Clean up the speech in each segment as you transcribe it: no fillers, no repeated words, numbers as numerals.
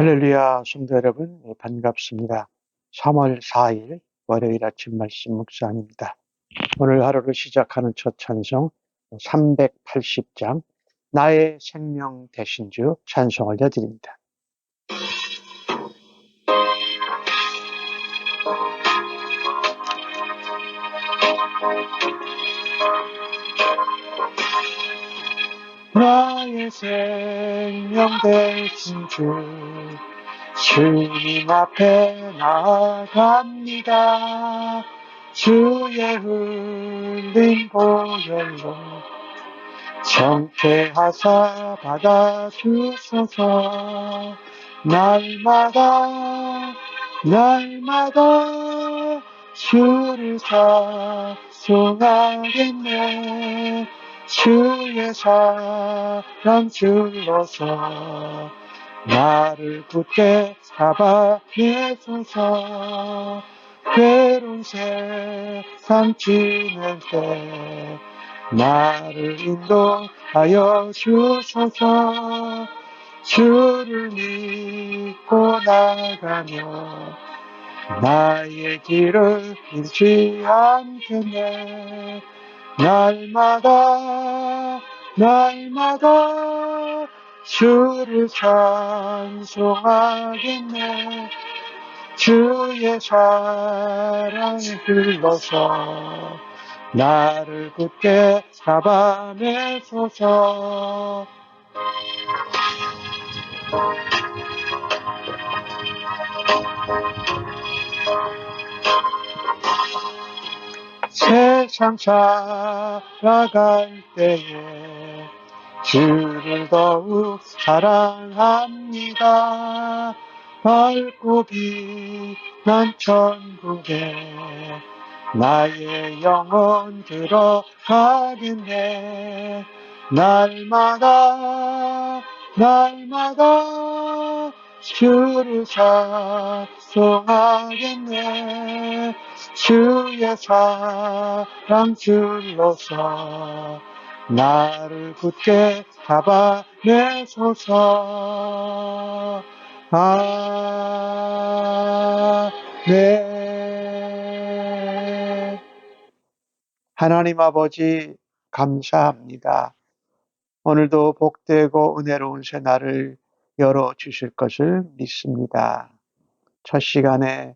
할렐루야, 성도 여러분, 반갑습니다. 3월 4일 월요일 아침 말씀 묵상입니다. 오늘 하루를 시작하는 첫 찬송 380장 나의 생명 되신 주 찬송 올려드립니다. 나의 생명 되신 주 주님 앞에 나아갑니다. 주의 흘린 보혈로 정죄하사 받아주소서. 날마다 주를 찬송하겠네. 주의 사랑 줄로서 나를 굳게 잡아내소서. 괴로운 세상 지낼 때 나를 인도하여 주소서. 주를 믿고 나가며 나의 길을 잃지 않겠네. 날마다 주를 찬송하겠네. 주의 사랑이 흘러서 나를 굳게 잡아내소서. 세상 살아갈 때에 주를 더욱 사랑합니다. 밝고 빛난 천국에 나의 영혼 들어가겠네. 날마다 주를 찬송하겠네. 주의 사랑 줄로서 나를 굳게 잡아내소서. 아멘. 하나님 아버지 감사합니다. 오늘도 복되고 은혜로운 새날을 열어주실 것을 믿습니다. 첫 시간에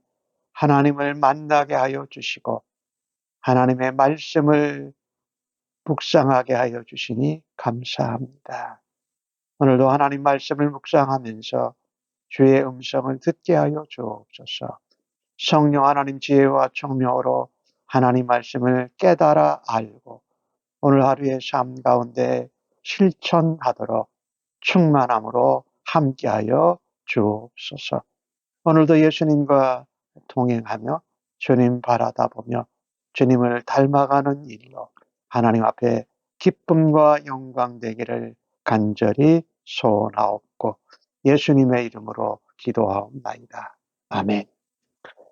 하나님을 만나게 하여 주시고 하나님의 말씀을 묵상하게 하여 주시니 감사합니다. 오늘도 하나님 말씀을 묵상하면서 주의 음성을 듣게 하여 주옵소서. 성령 하나님 지혜와 총명으로 하나님 말씀을 깨달아 알고 오늘 하루의 삶 가운데 실천하도록 충만함으로 함께하여 주옵소서. 오늘도 예수님과 동행하며 주님 바라다 보며 주님을 닮아가는 일로 하나님 앞에 기쁨과 영광 되기를 간절히 소원하옵고 예수님의 이름으로 기도하옵나이다. 아멘.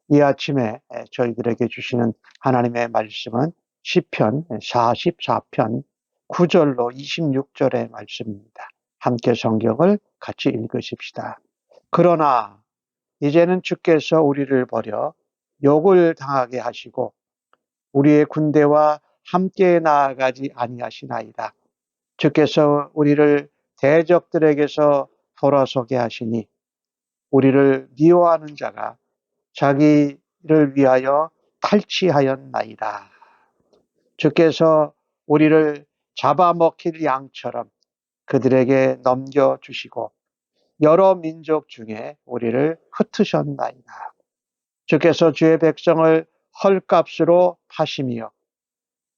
이 아침에 저희들에게 주시는 하나님의 말씀은 시편 44편 9절로 26절의 말씀입니다. 함께 성경을 같이 읽으십시다. 그러나 이제는 주께서 우리를 버려 욕을 당하게 하시고 우리의 군대와 함께 나아가지 아니하시나이다. 주께서 우리를 대적들에게서 돌아서게 하시니 우리를 미워하는 자가 자기를 위하여 탈취하였나이다. 주께서 우리를 잡아먹힐 양처럼 그들에게 넘겨주시고 여러 민족 중에 우리를 흩으셨나이다. 주께서 주의 백성을 헐값으로 파시며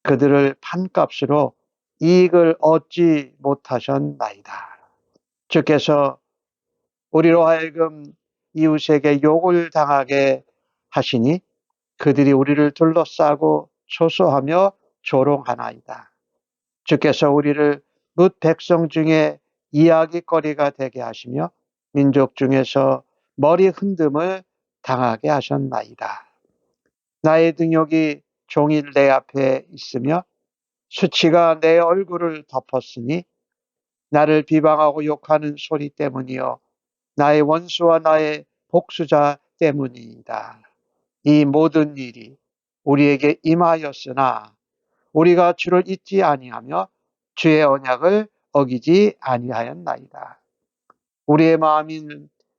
그들을 판값으로 이익을 얻지 못하셨나이다. 주께서 우리로 하여금 이웃에게 욕을 당하게 하시니 그들이 우리를 둘러싸고 초소하며 조롱하나이다. 주께서 우리를 뭇 백성 중에 이야기거리가 되게 하시며 민족 중에서 머리 흔듦을 당하게 하셨나이다. 나의 등욕이 종일 내 앞에 있으며 수치가 내 얼굴을 덮었으니 나를 비방하고 욕하는 소리 때문이요 나의 원수와 나의 복수자 때문이다. 이 모든 일이 우리에게 임하였으나 우리가 주를 잊지 아니하며 주의 언약을 어기지 아니하였나이다. 우리의 마음이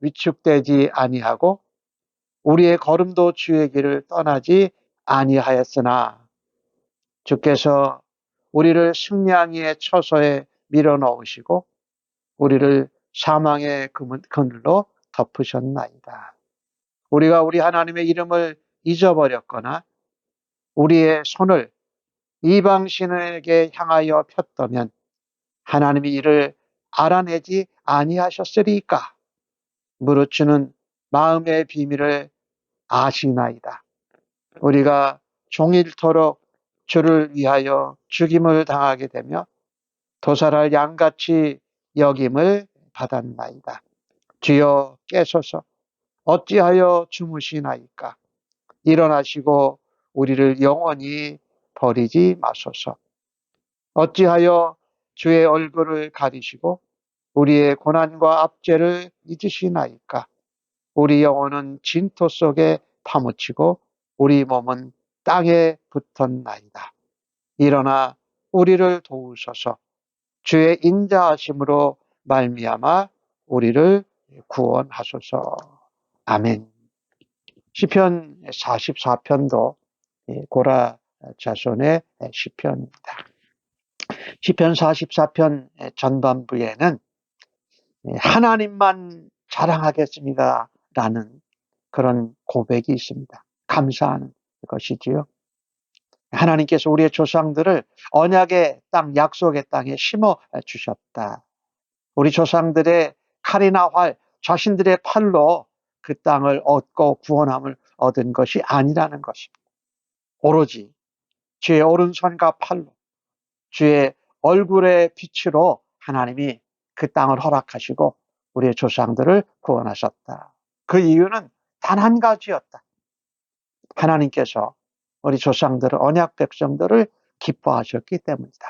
위축되지 아니하고 우리의 걸음도 주의 길을 떠나지 아니하였으나 주께서 우리를 승량이의 처소에 밀어넣으시고 우리를 사망의 그늘로 덮으셨나이다. 우리가 우리 하나님의 이름을 잊어버렸거나 우리의 손을 이방신에게 향하여 폈다면 하나님이 이를 알아내지 아니하셨으리까? 무릇 주는 마음의 비밀을 아시나이다. 우리가 종일토록 주를 위하여 죽임을 당하게 되며 도살할 양같이 여김을 받았나이다. 주여 깨소서 어찌하여 주무시나이까? 일어나시고 우리를 영원히 버리지 마소서. 어찌하여 주의 얼굴을 가리시고 우리의 고난과 압제를 잊으시나이까? 우리 영혼은 진토 속에 파묻히고 우리 몸은 땅에 붙었나이다. 일어나 우리를 도우소서. 주의 인자하심으로 말미암아 우리를 구원하소서. 아멘. 시편 44편도 고라 자손의 시편입니다. 시편 44편 전반부에는 하나님만 자랑하겠습니다 라는 그런 고백이 있습니다. 감사하는 것이지요. 하나님께서 우리의 조상들을 언약의 땅, 약속의 땅에 심어 주셨다. 우리 조상들의 칼이나 활, 자신들의 팔로 그 땅을 얻고 구원함을 얻은 것이 아니라는 것입니다. 오로지 주의 오른손과 팔로 주의 얼굴의 빛으로 하나님이 그 땅을 허락하시고 우리의 조상들을 구원하셨다. 그 이유는 단 한 가지였다. 하나님께서 우리 조상들을 언약 백성들을 기뻐하셨기 때문이다.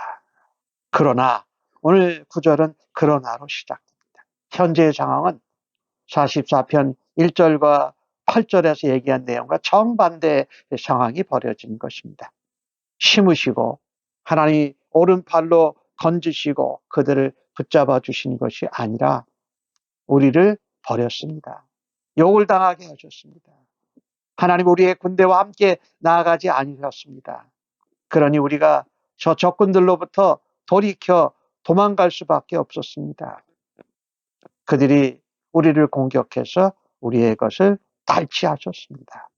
그러나 오늘 구절은 그러나로 시작됩니다. 현재의 상황은 44편 1절과 8절에서 얘기한 내용과 정반대의 상황이 벌어진 것입니다. 심으시고 하나님이 오른팔로 건지시고 그들을 붙잡아 주신 것이 아니라 우리를 버렸습니다. 욕을 당하게 하셨습니다. 하나님 우리의 군대와 함께 나아가지 아니하셨습니다. 그러니 우리가 저 적군들로부터 돌이켜 도망갈 수밖에 없었습니다. 그들이 우리를 공격해서 우리의 것을 탈취하셨습니다.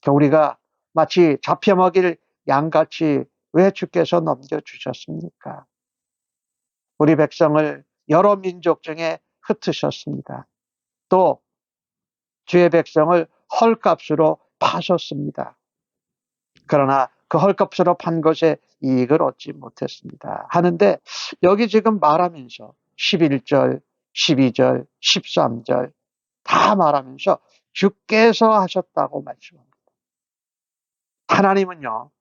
우리가 마치 잡혀먹일 양같이 왜 주께서 넘겨주셨습니까? 우리 백성을 여러 민족 중에 흩으셨습니다. 또 주의 백성을 헐값으로 파셨습니다. 그러나 그 헐값으로 판 것에 이익을 얻지 못했습니다. 하는데 여기 지금 말하면서 11절, 12절, 13절 다 말하면서 주께서 하셨다고 말씀합니다. 하나님은요,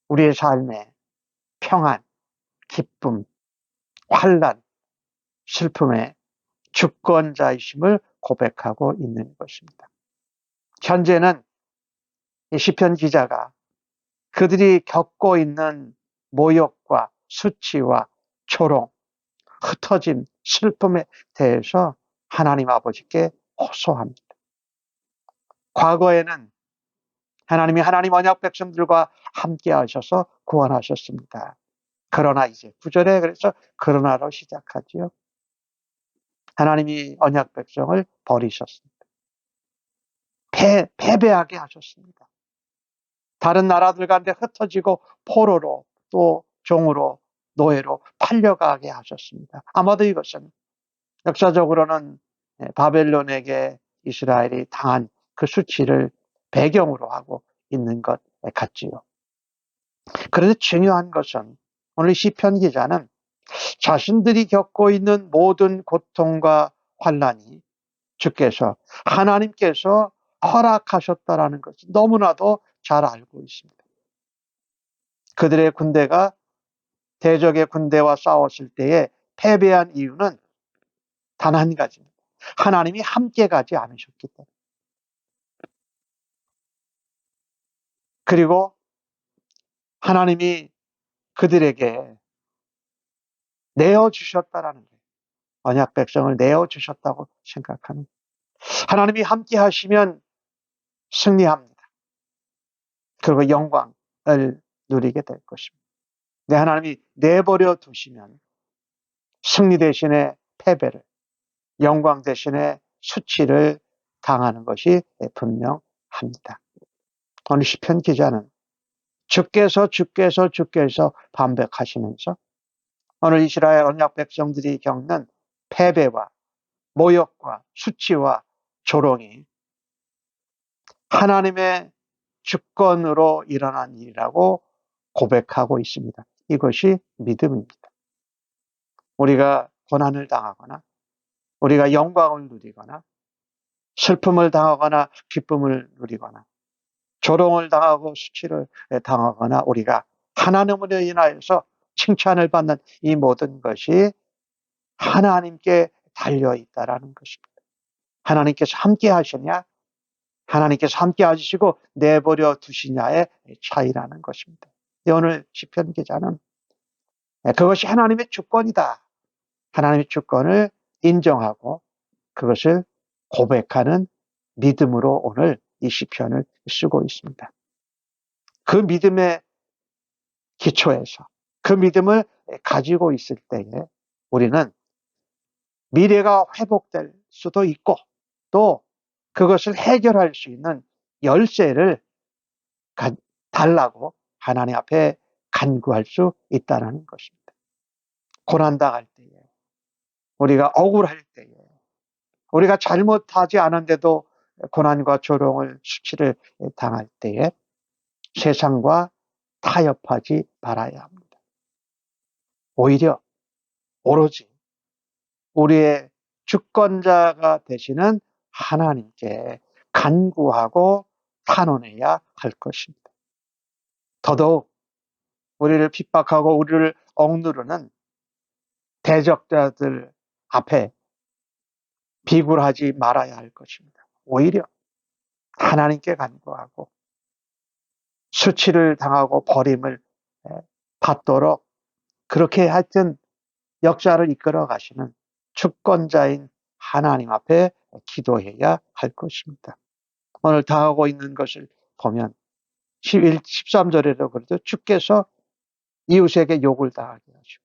우리의 삶에 평안, 기쁨, 환난, 슬픔의 주권자이심을 고백하고 있는 것입니다. 현재는 이 시편 기자가 그들이 겪고 있는 모욕과 수치와 조롱, 흩어진 슬픔에 대해서 하나님 아버지께 호소합니다. 과거에는 하나님이 하나님 언약 백성들과 함께 하셔서 구원하셨습니다. 그러나 이제 9절에 그래서 그러나로 시작하지요. 하나님이 언약 백성을 버리셨습니다. 패배하게 하셨습니다. 다른 나라들 가운데 흩어지고 포로로 또 종으로 노예로 팔려가게 하셨습니다. 아마도 이것은 역사적으로는 바벨론에게 이스라엘이 당한 그 수치를 배경으로 하고 있는 것 같지요. 그런데 중요한 것은 오늘 시편 기자는 자신들이 겪고 있는 모든 고통과 환난이 주께서 하나님께서 허락하셨다라는 것을 너무나도 잘 알고 있습니다. 그들의 군대가 대적의 군대와 싸웠을 때에 패배한 이유는 단 한 가지입니다. 하나님이 함께 가지 않으셨기 때문에. 그리고 하나님이 그들에게 내어주셨다라는 거예요. 언약 백성을 내어주셨다고 생각하는 거예요. 하나님이 함께 하시면 승리합니다. 그리고 영광을 누리게 될 것입니다. 내 하나님이 내버려 두시면 승리 대신에 패배를, 영광 대신에 수치를 당하는 것이 분명합니다. 오늘 시편 기자는 주께서 반백하시면서 오늘 이스라엘 언약 백성들이 겪는 패배와 모욕과 수치와 조롱이 하나님의 주권으로 일어난 일이라고 고백하고 있습니다. 이것이 믿음입니다. 우리가 고난을 당하거나 우리가 영광을 누리거나 슬픔을 당하거나 기쁨을 누리거나 조롱을 당하고 수치를 당하거나 우리가 하나님으로 인하여서 칭찬을 받는 이 모든 것이 하나님께 달려있다라는 것입니다. 하나님께서 함께 하시냐, 하나님께서 함께 하시고 내버려 두시냐의 차이라는 것입니다. 오늘 시편 기자는 그것이 하나님의 주권이다. 하나님의 주권을 인정하고 그것을 고백하는 믿음으로 오늘 이 시편을 쓰고 있습니다. 그 믿음의 기초에서 그 믿음을 가지고 있을 때에 우리는 미래가 회복될 수도 있고 또 그것을 해결할 수 있는 열쇠를 달라고 하나님 앞에 간구할 수 있다는 것입니다. 고난당할 때에, 우리가 억울할 때에, 우리가 잘못하지 않은데도 고난과 조롱을 수치를 당할 때에 세상과 타협하지 말아야 합니다. 오히려 오로지 우리의 주권자가 되시는 하나님께 간구하고 탄원해야 할 것입니다. 더더욱 우리를 핍박하고 우리를 억누르는 대적자들 앞에 비굴하지 말아야 할 것입니다. 오히려 하나님께 간구하고 수치를 당하고 버림을 받도록 그렇게 하여튼 역사를 이끌어 가시는 주권자인 하나님 앞에 기도해야 할 것입니다. 오늘 당하고 있는 것을 보면 13절에도 그래도 주께서 이웃에게 욕을 당하게 하시고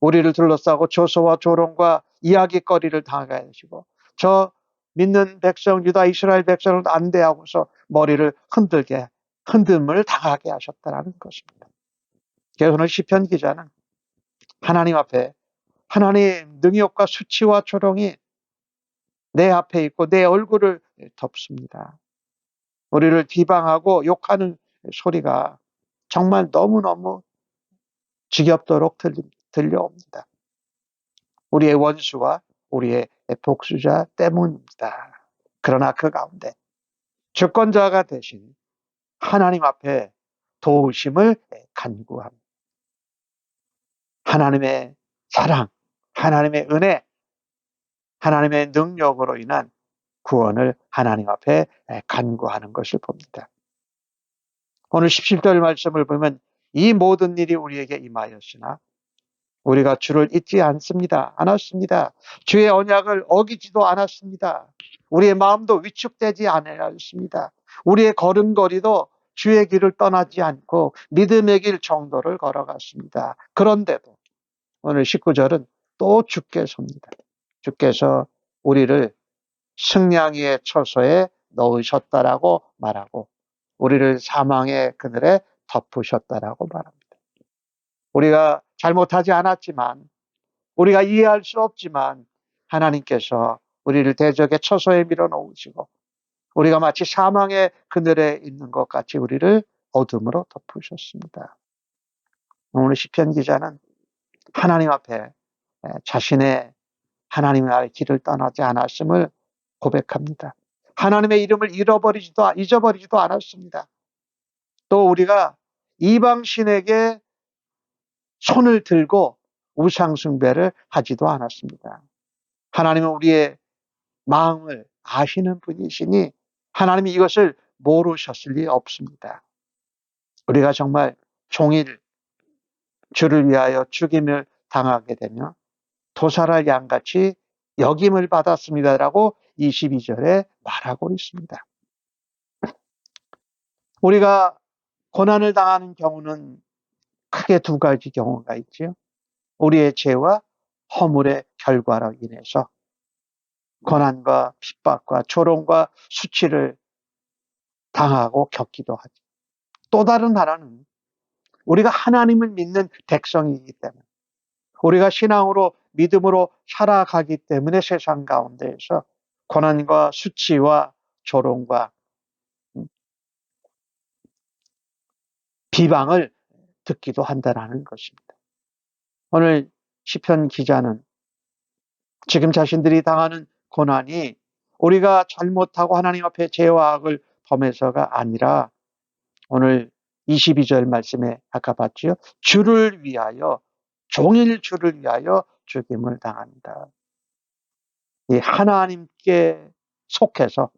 우리를 둘러싸고 조소와 조롱과 이야기거리를 당하게 하시고 저 믿는 백성 유다 이스라엘 백성을 안대하고서 머리를 흔듦을 당하게 하셨다는 것입니다. 그래서 오늘 시편 기자는 하나님 앞에 하나님 능욕과 수치와 조롱이 내 앞에 있고 내 얼굴을 덮습니다. 우리를 비방하고 욕하는 소리가 정말 너무너무 지겹도록 들려옵니다. 우리의 원수와 우리의 복수자 때문입니다. 그러나 그 가운데 주권자가 되신 하나님 앞에 도우심을 간구합니다. 하나님의 사랑, 하나님의 은혜, 하나님의 능력으로 인한 구원을 하나님 앞에 간구하는 것을 봅니다. 오늘 17절 말씀을 보면 이 모든 일이 우리에게 임하였으나 우리가 주를 잊지 않았습니다. 주의 언약을 어기지도 않았습니다. 우리의 마음도 위축되지 않았습니다. 우리의 걸음걸이도 주의 길을 떠나지 않고 믿음의 길 정도를 걸어갔습니다. 그런데도 오늘 19절은 또 주께서입니다. 주께서 우리를 승냥이의 처소에 넣으셨다라고 말하고 우리를 사망의 그늘에 덮으셨다라고 말합니다. 우리가 잘못하지 않았지만 우리가 이해할 수 없지만 하나님께서 우리를 대적의 처소에 밀어넣으시고 우리가 마치 사망의 그늘에 있는 것 같이 우리를 어둠으로 덮으셨습니다. 오늘 시편 기자는 하나님 앞에 자신의 하나님의 길을 떠나지 않았음을 고백합니다. 하나님의 이름을 잊어버리지도 않았습니다. 또 우리가 이방신에게 손을 들고 우상숭배를 하지도 않았습니다. 하나님은 우리의 마음을 아시는 분이시니 하나님이 이것을 모르셨을 리 없습니다. 우리가 정말 종일 주를 위하여 죽임을 당하게 되면 도살할 양같이 역임을 받았습니다라고 22절에 말하고 있습니다. 우리가 고난을 당하는 경우는 크게 두 가지 경우가 있죠. 우리의 죄와 허물의 결과로 인해서 고난과 핍박과 조롱과 수치를 당하고 겪기도 하죠. 또 다른 하나는 우리가 하나님을 믿는 백성이기 때문에 우리가 신앙으로 믿음으로 살아가기 때문에 세상 가운데에서 고난과 수치와 조롱과 비방을 듣기도 한다는 것입니다. 오늘 시편 기자는 지금 자신들이 당하는 고난이 우리가 잘못하고 하나님 앞에 죄와 악을 범해서가 아니라 오늘 22절 말씀에 아까 봤죠. 주를 위하여 종일 주를 위하여 죽임을 당합니다. 이 하나님께 속해서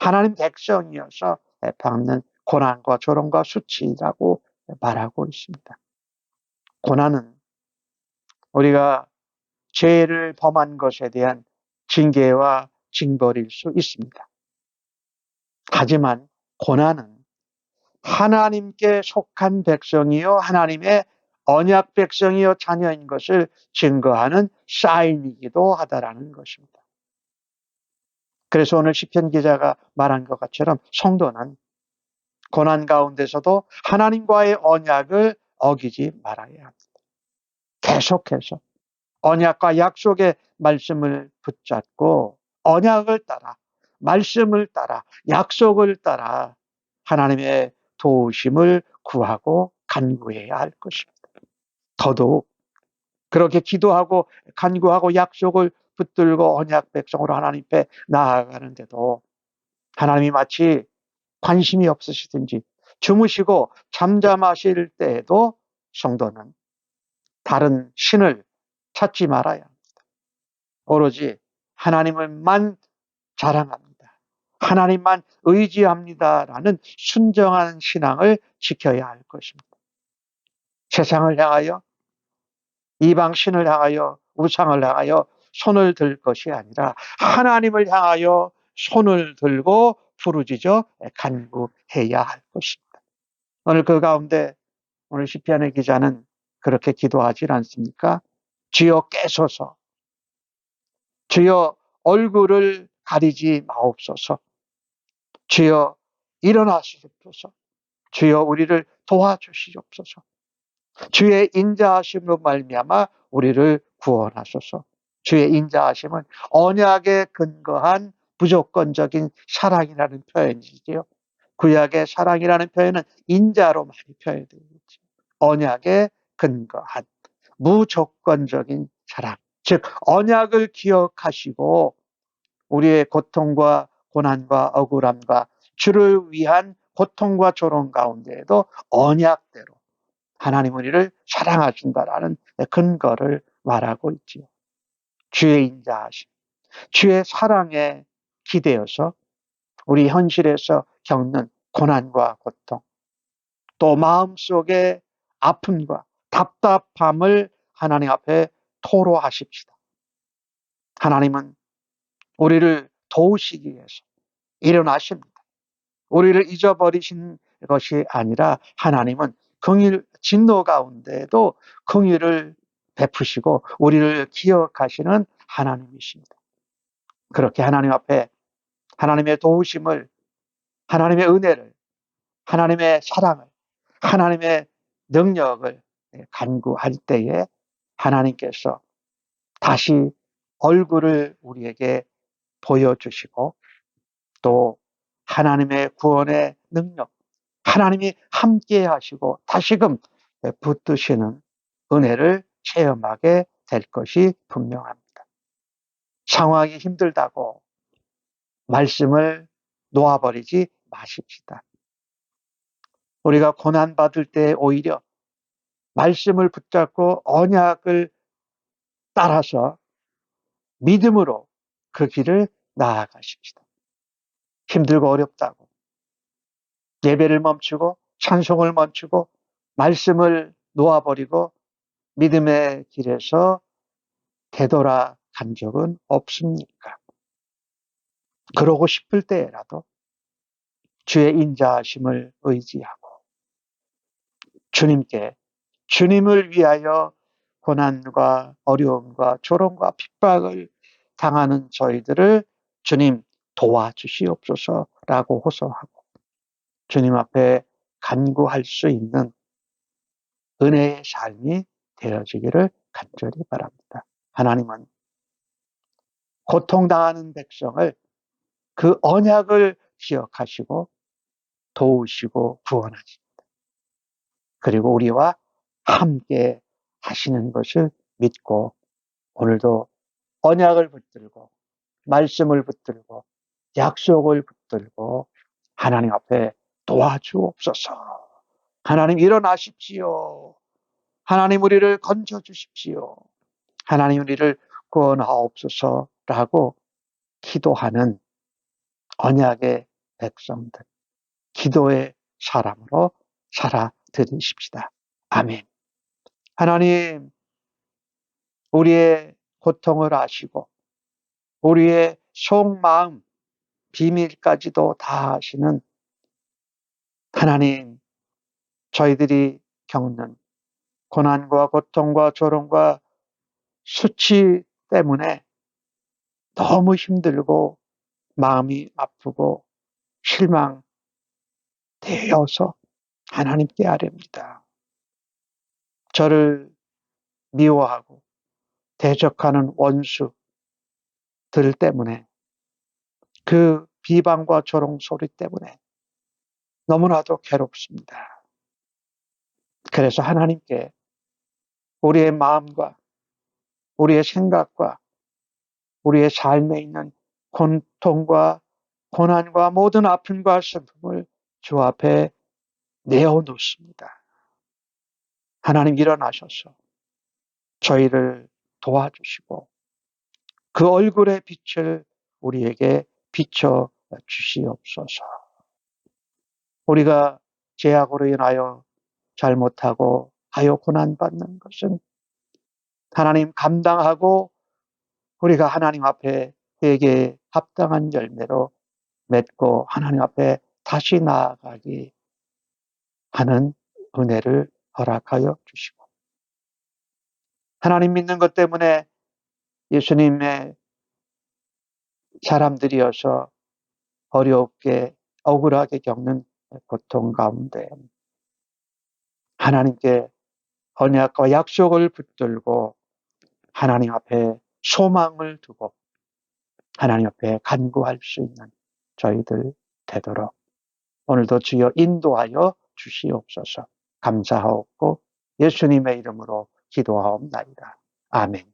하나님 백성이어서 받는 고난과 조롱과 수치라고 말하고 있습니다. 고난은 우리가 죄를 범한 것에 대한 징계와 징벌일 수 있습니다. 하지만 고난은 하나님께 속한 백성이요 하나님의 언약 백성이요 자녀인 것을 증거하는 사인이기도 하다라는 것입니다. 그래서 오늘 시편 기자가 말한 것 같처럼 성도는 고난 가운데서도 하나님과의 언약을 어기지 말아야 합니다. 계속해서 언약과 약속의 말씀을 붙잡고 언약을 따라 말씀을 따라 약속을 따라 하나님의 도우심을 구하고 간구해야 할 것입니다. 더더욱 그렇게 기도하고 간구하고 약속을 붙들고 언약 백성으로 하나님 앞에 나아가는데도 하나님이 마치 관심이 없으시든지 주무시고 잠잠하실 때에도 성도는 다른 신을 찾지 말아야 합니다. 오로지 하나님을만 자랑합니다. 하나님만 의지합니다라는 순정한 신앙을 지켜야 할 것입니다. 세상을 향하여 이방 신을 향하여 우상을 향하여 손을 들 것이 아니라 하나님을 향하여 손을 들고 부르짖어 간구해야 할 것입니다. 오늘 그 가운데 오늘 시편의 기자는 그렇게 기도하지 않습니까? 주여 깨소서, 주여 얼굴을 가리지 마옵소서, 주여 일어나시옵소서, 주여 우리를 도와주시옵소서, 주의 인자하심으로 말미암아 우리를 구원하소서. 주의 인자하심은 언약에 근거한 무조건적인 사랑이라는 표현이지요. 구약의 사랑이라는 표현은 인자로 많이 표현되어 있죠. 언약에 근거한 무조건적인 사랑, 즉 언약을 기억하시고 우리의 고통과 고난과 억울함과 주를 위한 고통과 조롱 가운데에도 언약대로 하나님 우리를 사랑하신다라는 근거를 말하고 있지요. 주의 인자하심, 주의 사랑에 기대어서 우리 현실에서 겪는 고난과 고통, 또 마음속의 아픔과 답답함을 하나님 앞에 토로하십시다. 하나님은 우리를 도우시기 위해서 일어나십니다. 우리를 잊어버리신 것이 아니라 하나님은 긍휼 진노 가운데에도 긍휼을 베푸시고 우리를 기억하시는 하나님이십니다. 그렇게 하나님 앞에 하나님의 도우심을, 하나님의 은혜를, 하나님의 사랑을, 하나님의 능력을 간구할 때에 하나님께서 다시 얼굴을 우리에게 보여주시고 또 하나님의 구원의 능력, 하나님이 함께 하시고 다시금 붙드시는 은혜를 체험하게 될 것이 분명합니다. 상황이 힘들다고 말씀을 놓아버리지 마십시다. 우리가 고난받을 때 오히려 말씀을 붙잡고 언약을 따라서 믿음으로 그 길을 나아가십시다. 힘들고 어렵다고 예배를 멈추고 찬송을 멈추고 말씀을 놓아버리고 믿음의 길에서 되돌아간 적은 없습니까? 그러고 싶을 때라도 주의 인자하심을 의지하고 주님께, 주님을 위하여 고난과 어려움과 조롱과 핍박을 당하는 저희들을 주님 도와주시옵소서라고 호소하고 주님 앞에 간구할 수 있는 은혜의 삶이 되어지기를 간절히 바랍니다. 하나님은 고통당하는 백성을 그 언약을 기억하시고 도우시고 구원하십니다. 그리고 우리와 함께 하시는 것을 믿고 오늘도 언약을 붙들고 말씀을 붙들고 약속을 붙들고 하나님 앞에 도와주옵소서. 하나님 일어나십시오. 하나님 우리를 건져주십시오. 하나님 우리를 구원하옵소서라고 기도하는 언약의 백성들, 기도의 사람으로 살아드리십시다. 아멘. 하나님, 우리의 고통을 아시고 우리의 속마음, 비밀까지도 다 아시는 하나님, 저희들이 겪는 고난과 고통과 조롱과 수치 때문에 너무 힘들고 마음이 아프고 실망되어서 하나님께 아뢰옵니다. 저를 미워하고 대적하는 원수들 때문에 그 비방과 조롱 소리 때문에 너무나도 괴롭습니다. 그래서 하나님께 우리의 마음과 우리의 생각과 우리의 삶에 있는 고통과 고난과 모든 아픔과 슬픔을 주 앞에 내어놓습니다. 하나님 일어나셔서 저희를 도와주시고 그 얼굴의 빛을 우리에게 비춰 주시옵소서. 우리가 죄악으로 인하여 잘못하고 하여 고난받는 것은 하나님 감당하고 우리가 하나님 앞에 회개에 합당한 열매로 맺고 하나님 앞에 다시 나아가기 하는 은혜를 허락하여 주시고 하나님 믿는 것 때문에 예수님의 사람들이어서 어렵게 억울하게 겪는 고통 가운데 하나님께 언약과 약속을 붙들고 하나님 앞에 소망을 두고 하나님 앞에 간구할 수 있는 저희들 되도록 오늘도 주여 인도하여 주시옵소서. 감사하옵고 예수님의 이름으로 기도하옵나이다. 아멘.